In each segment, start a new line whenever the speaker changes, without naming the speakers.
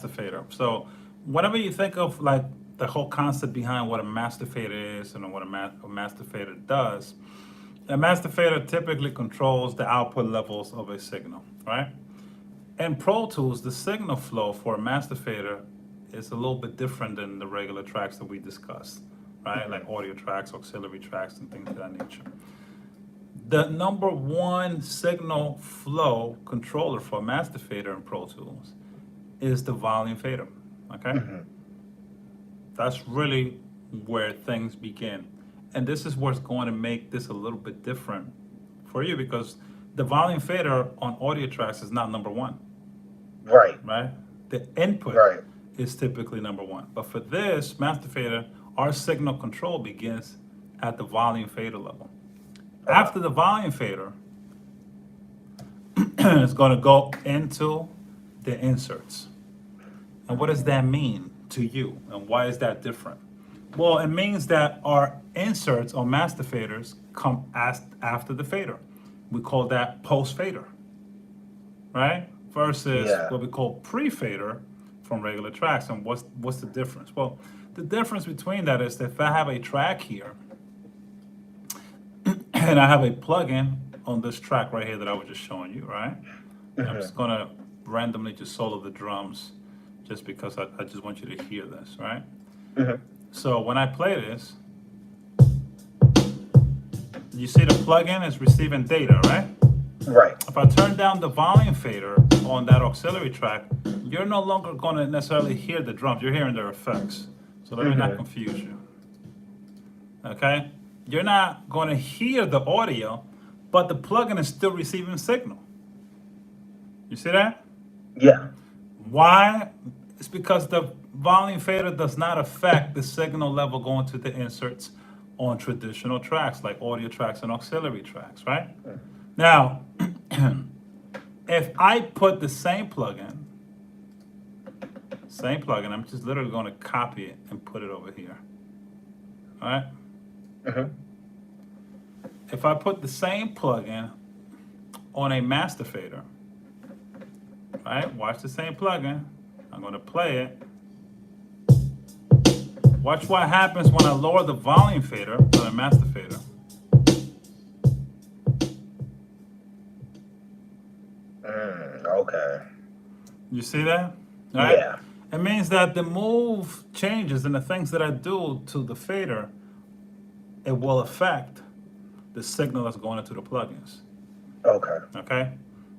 fader. So whenever you think of like the whole concept behind what a master fader is and what a master fader does, a master fader typically controls the output levels of a signal, right? In Pro Tools, the signal flow for a master fader is a little bit different than the regular tracks that we discussed, right? Like audio tracks, auxiliary tracks, and things of that nature. The number one signal flow controller for a master fader in Pro Tools is the volume fader, okay? That's really where things begin. And this is what's going to make this a little bit different for you because the volume fader on audio tracks is not number one,
Right.
right? The input
Right.
is typically number one. But for this master fader, our signal control begins at the volume fader level. After the volume fader, it's going to go into the inserts. And what does that mean to you? And why is that different? Well, it means that our inserts or master faders come after the fader. We call that post fader, right? Versus
Yeah.
what we call pre fader from regular tracks. And what's the difference? Well, the difference between that is that if I have a track here and I have a plugin on this track right here that I was just showing you, right? And I'm just gonna randomly just solo the drums just because I just want you to hear this, right? So when I play this, you see the plugin is receiving data, right?
Right.
If I turn down the volume fader on that auxiliary track, you're no longer going to necessarily hear the drums. You're hearing their effects. So let me not confuse you. Okay? You're not going to hear the audio, but the plugin is still receiving signal. You see that?
Yeah.
Why? It's because the volume fader does not affect the signal level going to the inserts on traditional tracks like audio tracks and auxiliary tracks, right? Now, if I put the same plugin, I'm just literally going to copy it and put it over here. All right? If I put the same plugin on a master fader, right? Watch the same plugin. I'm going to play it. Watch what happens when I lower the volume fader on a master fader.
Okay.
You see that? All right?
Yeah.
It means that the move changes and the things that I do to the fader, it will affect the signal that's going into the plugins.
Okay.
Okay?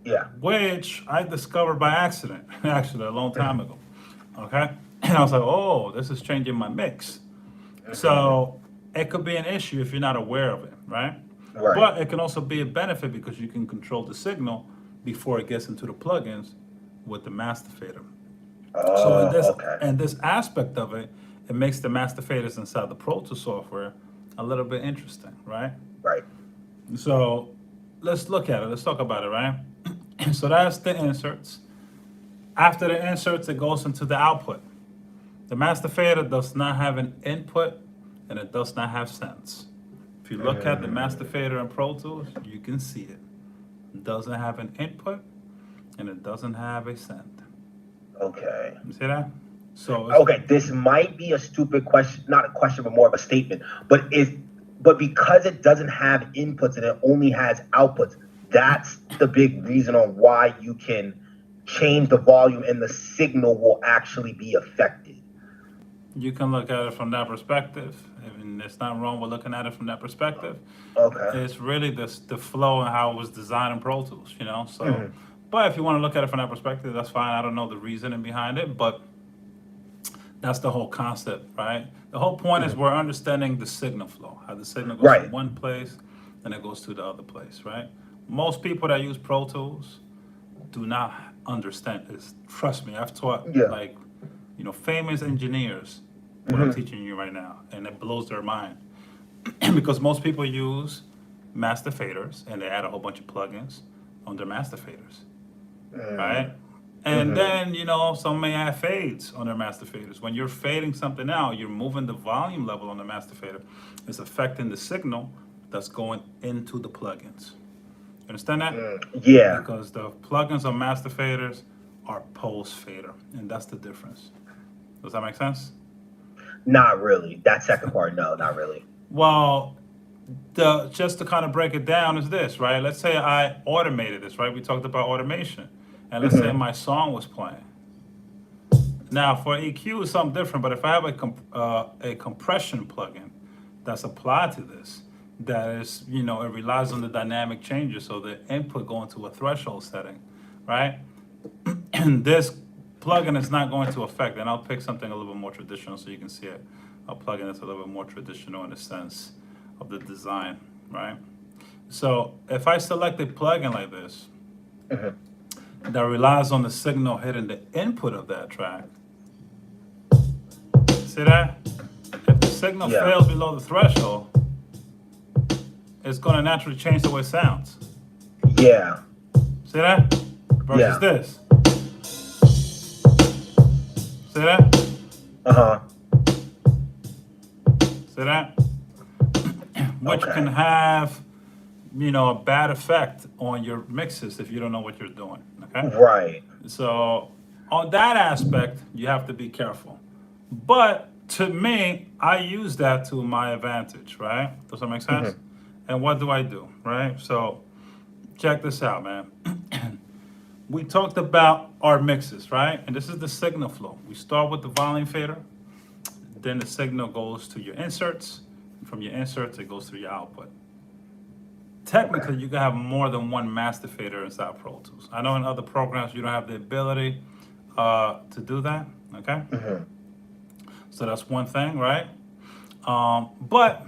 Yeah.
Which I discovered by accident, actually, a long time ago. Okay? And I was like, oh, this is changing my mix. So it could be an issue if you're not aware of it, right?
Right.
But it can also be a benefit because you can control the signal before it gets into the plugins with the master fader. So
Okay.
in this aspect of it, it makes the master faders inside the Pro Tools software a little bit interesting, right?
Right.
So let's look at it. Let's talk about it, right? So that's the inserts. After the inserts, it goes into the output. The master fader does not have an input and it does not have sends. If you look at the master fader in Pro Tools, you can see it. It doesn't have an input and it doesn't have a send.
Okay.
You see that? So
Okay. This might be a stupid question, not a question, but more of a statement. But because it doesn't have inputs and it only has outputs, that's the big reason on why you can change the volume and the signal will actually be affected.
you can look at it from that perspective. I mean, there's nothing wrong with looking at it from that perspective.
Okay.
It's really the flow and how it was designed in Pro Tools, you know? So, but if you want to look at it from that perspective, that's fine. I don't know the reasoning behind it, but that's the whole concept, right? The whole point is we're understanding the signal flow, how the signal goes
Right.
from one place and it goes to the other place, right? Most people that use Pro Tools do not understand this. Trust me, I've taught
Yeah.
like, famous engineers what I'm teaching you right now, and it blows their mind because most people use master faders and they add a whole bunch of plugins on their master faders, right? And then, some may add fades on their master faders. When you're fading something out, you're moving the volume level on the master fader. It's affecting the signal that's going into the plugins. You understand that?
Yeah.
Because the plugins on master faders are post fader, and that's the difference. Does that make sense?
Not really. That second part, no, not really.
Well, the just to kind of break it down is this, right? Let's say I automated this, right? We talked about automation, and let's say
Hmm.
my song was playing. Now, for EQ, it's something different, but if I have a compression plugin that's applied to this, that is, it relies on the dynamic changes, so the input going to a threshold setting, right? And this plugin is not going to affect, and I'll pick something a little bit more traditional so you can see it. A plugin that's a little bit more traditional in the sense of the design, right? So if I select a plugin like this
Hmm.
that relies on the signal hitting the input of that track, see that? If the signal
Yeah.
fails below the threshold, it's going to naturally change the way it sounds.
Yeah.
See that? Versus
Yeah.
this. See that?
Uh huh.
See that? Which
Okay.
can have, a bad effect on your mixes if you don't know what you're doing. Okay?
Right.
So, on that aspect, you have to be careful. But to me, I use that to my advantage, right? Does that make sense?
Hmm.
And what do I do, right? So, check this out, man. We talked about our mixes, right? And this is the signal flow. We start with the volume fader, then the signal goes to your inserts. And from your inserts, it goes through your output.
Okay.
Technically, you can have more than one master fader inside Pro Tools. I know in other programs you don't have the ability to do that, okay?
Hmm.
So that's one thing, right? But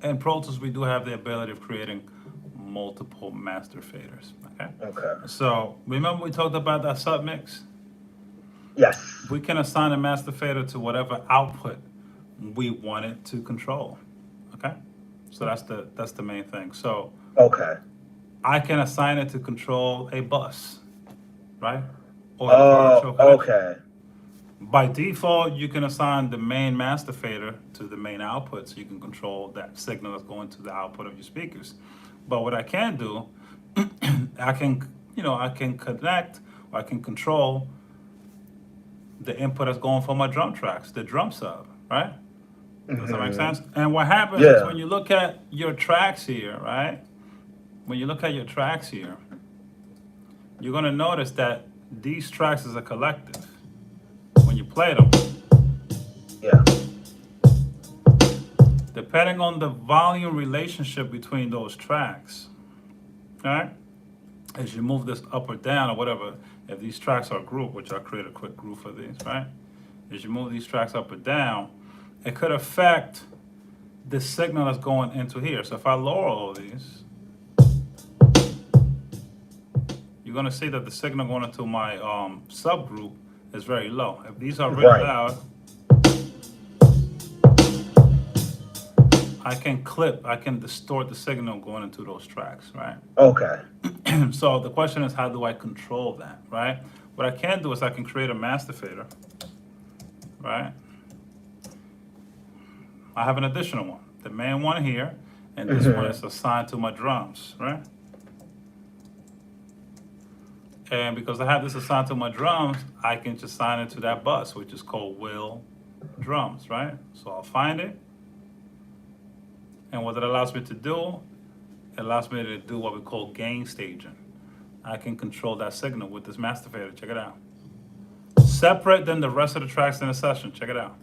in Pro Tools, we do have the ability of creating multiple master faders, okay?
Okay.
So remember we talked about that submix?
Yes.
We can assign a master fader to whatever output we want it to control, okay? So that's the main thing. So
Okay.
I can assign it to control a bus, right? Or a
Oh,
virtual connection.
okay.
By default, you can assign the main master fader to the main output so you can control that signal that's going to the output of your speakers. But what I can do, I can connect or I can control the input that's going for my drum tracks, the drum sub, right? Does that make
Hmm.
sense? And what happens is
Yeah.
when you look at your tracks here, right? When you look at your tracks here, you're gonna notice that these tracks is a collective when you play them.
Yeah.
Depending on the volume relationship between those tracks, right? As you move this up or down or whatever, if these tracks are grouped, which I'll create a quick group for these, right? As you move these tracks up or down, it could affect the signal that's going into here. So if I lower all these, you're gonna see that the signal going into my subgroup is very low. If these are really
Right.
loud, I can distort the signal going into those tracks, right?
Okay.
So the question is, how do I control that, right? What I can do is I can create a master fader, right? I have an additional one, the main one here, and this one
Hmm.
is assigned to my drums, right? And because I have this assigned to my drums, I can just assign it to that bus, which is called Will Drums, right? So I'll find it, and what it allows me to do, it allows me to do what we call gain staging. I can control that signal with this master fader. Check it out. Separate than the rest of the tracks in the session. Check it out.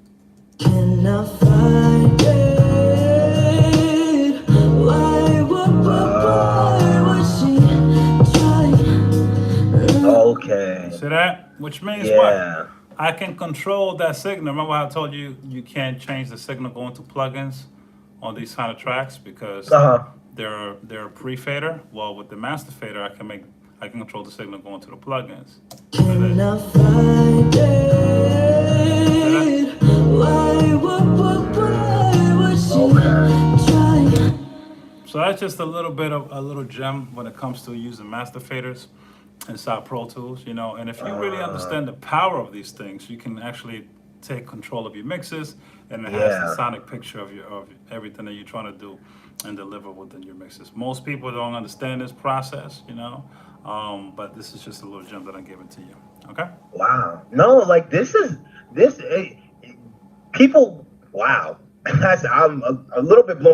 Can I find it? Why was she trying?
Okay.
See that? Which means what?
Yeah.
I can control that signal. Remember how I told you you can't change the signal going to plugins on these kind of tracks because
Uh huh.
they're pre-fader. Well, with the master fader, I can control the signal going to the plugins.
Can I find it? Why was she
Okay.
trying?
So that's just a little bit of a little gem when it comes to using master faders inside Pro Tools, And if you really
Uh,
understand the power of these things, you can actually take control of your mixes and enhance the
yeah.
sonic picture of everything that you're trying to do and deliver within your mixes. Most people don't understand this process, but this is just a little gem that I'm giving to you. Okay.
Wow. No, like this. People. Wow. I'm a little bit blown